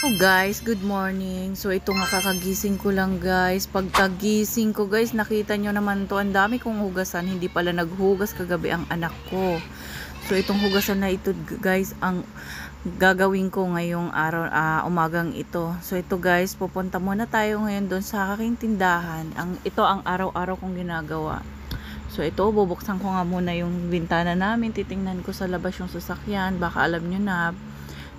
Oh guys, good morning. So ito nga kakagising ko lang guys. Pagkagising ko guys, nakita nyo naman to. Ang dami kong hugasan. Hindi pala naghugas kagabi ang anak ko. So itong hugasan na ito guys, ang gagawin ko ngayong araw, umagang ito. So ito guys, pupunta muna tayo ngayon doon sa aking tindahan. Ito ang araw-araw kong ginagawa. So ito, bubuksan ko nga muna yung bintana namin. Titingnan ko sa labas yung sasakyan. Baka alam nyo na,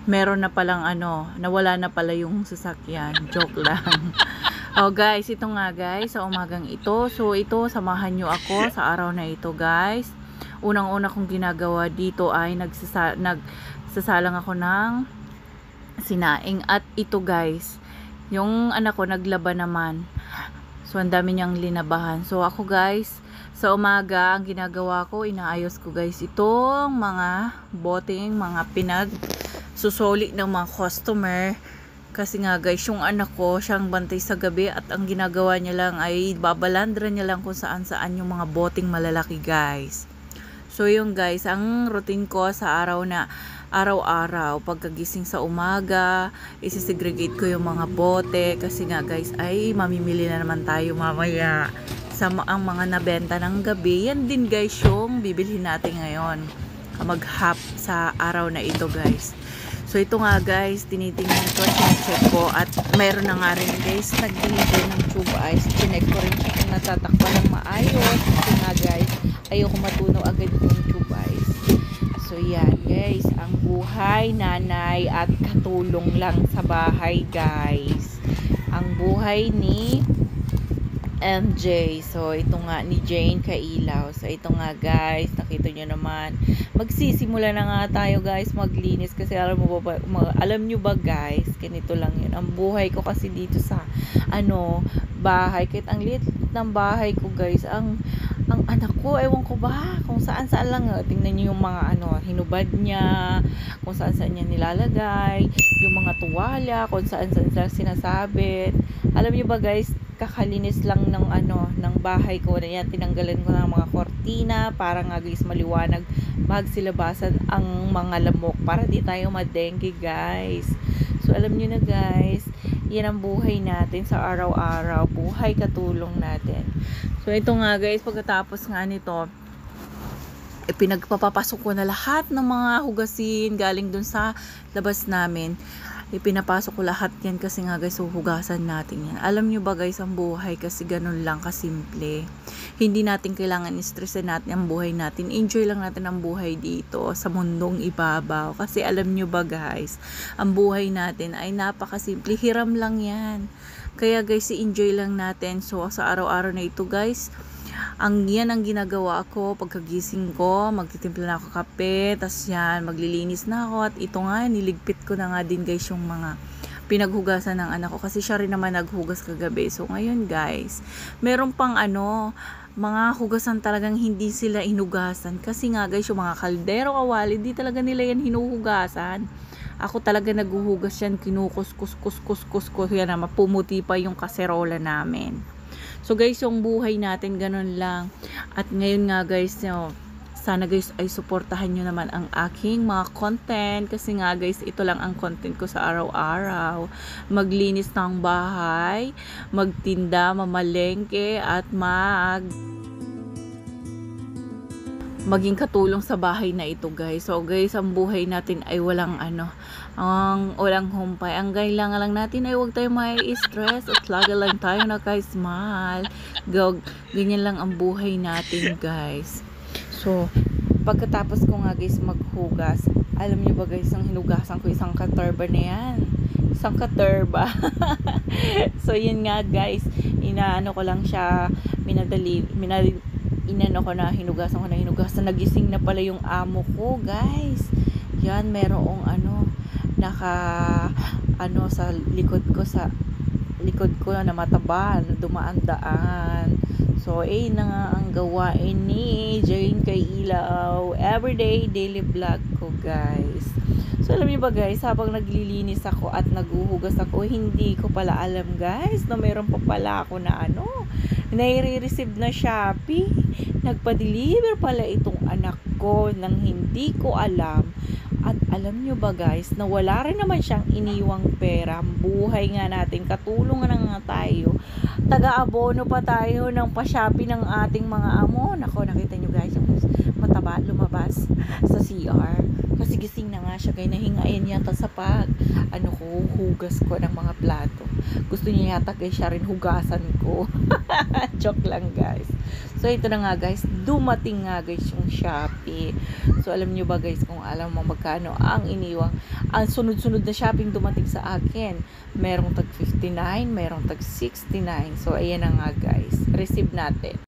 meron na palang nawala na pala yung sasakyan. Joke lang. Oh guys, ito nga guys, sa umagang ito. So ito, samahan nyo ako sa araw na ito guys. Unang-una kong ginagawa dito ay nagsasalang ako ng sinaing. At ito guys, yung anak ko naglaba naman. So ang dami niyang linabahan. So ako guys, sa umaga, ang ginagawa ko, inaayos ko guys itong mga boteng, mga susoli ng mga customer. Kasi nga guys, yung anak ko siyang bantay sa gabi at ang ginagawa niya lang ay babalandra niya lang kung saan saan yung mga boteng malalaki guys. So yung guys, ang routine ko sa araw-araw pagkagising sa umaga, isisegregate ko yung mga bote kasi nga guys ay mamimili na naman tayo mamaya sa ang mga nabenta ng gabi. Yan din guys yung bibilhin natin ngayon, mag-hap sa araw na ito guys. So ito nga guys, tinitingnan ko, check ko at mayroon na nga rin guys nag-deliver ng tube ice. Chinek ko rin siya kung natatakpan ng maayos kasi nga guys, ayoko matunaw agad yung tube ice. So yan guys, ang buhay nanay at katulong lang sa bahay guys. Ang buhay ni MJ. So ito nga ni Jane Kailaw. So ito nga guys, nakita nyo naman, magsisimula na nga tayo guys maglinis kasi alam nyo ba guys, ganito lang yun ang buhay ko kasi dito sa bahay. Kahit ang liit ng bahay ko guys, ang anak ko, ewan ko ba kung saan lang, tingnan nyo yung mga hinubad niya, kung saan niya nilalagay yung mga tuwalya, kung saan sila sinasabit. Alam nyo ba guys, kakalinis lang ng bahay ko na yan, tinanggalan ko ng mga kortina para nga guys maliwanag magsilabasan ang mga lamok para di tayo madengge guys. So alam nyo na guys, yan ang buhay natin sa araw-araw, buhay katulong natin. So ito nga guys, pagkatapos nga nito, pinagpapapasok ko na lahat ng mga hugasin galing dun sa labas namin. Ipinapasok ko lahat yan kasi nga guys, huhugasan natin yan. Alam nyo ba guys, ang buhay kasi ganun lang kasimple. Hindi natin kailangan i-stressin natin ang buhay natin. Enjoy lang natin ang buhay dito sa mundong ibabaw. Kasi alam nyo ba guys, ang buhay natin ay napakasimple. Hiram lang yan. Kaya guys, i-enjoy lang natin. So sa araw-araw na ito guys, yan ang ginagawa ko pagkagising ko, magtitimpla na ako kape, tas yan, maglilinis na ako. At ito nga, niligpit ko na nga din guys yung mga pinaghugasan ng anak ko kasi siya rin naman naghugas kagabi. So ngayon guys, meron pang mga hugasan talagang hindi sila inugasan kasi nga guys, yung mga kaldero, kawali, di talaga nila yan hinuhugasan. Ako talaga naguhugas yan, kinukus-kus yan naman, pumuti pa yung kaserola namin. So guys, yung buhay natin ganun lang. At ngayon nga guys, sana guys ay suportahan nyo naman ang aking mga content. Kasi nga guys, ito lang ang content ko sa araw-araw. Maglinis ng bahay, magtinda, mamalengke, at maging katulong sa bahay na ito guys. So guys, ang buhay natin ay walang humpay. Ang kailangan lang natin ay huwag tayong mai-stress at lagi lang tayo naka-smile. Ganyan lang ang buhay natin guys. So pagkatapos ko nga guys maghugas, alam niyo ba guys, ang hinugasan ko isang katurba na yan. Isang katurba. So yun nga guys, inaano ko lang siya, hinugasan ko na nagising na pala yung amo ko guys. Yan, merong sa likod ko na mataba na dumaan-daan. So na nga ang gawain ni Jane Kailaw, everyday daily vlog ko guys. So alam niyo ba guys, habang naglilinis ako at naghuhugas ako, hindi ko pala alam guys na mayroon pa pala ako na nai-receive na Shopee. Nagpa-deliver pala itong anak ko nang hindi ko alam. At alam nyo ba guys, na wala rin naman siyang iniwang pera. Buhay nga natin, katulungan na nga tayo. Taga-abono pa tayo ng pa-shopee ng ating mga amo. Nako, nakita nyo guys, yung mataba lumabas sa CR. Kasi gising na nga siya, kaya nahingayin yata sa hugas ko ng mga plato. Gusto niya yata guys siya rin hugasan ko. Joke lang guys. So ito na nga guys, dumating nga guys yung Shopee. So alam nyo ba guys, kung alam mo magkano ang iniwang, ang sunod-sunod na shopping dumating sa akin. Merong tag 59, merong tag 69. So ayan na nga guys, receive natin.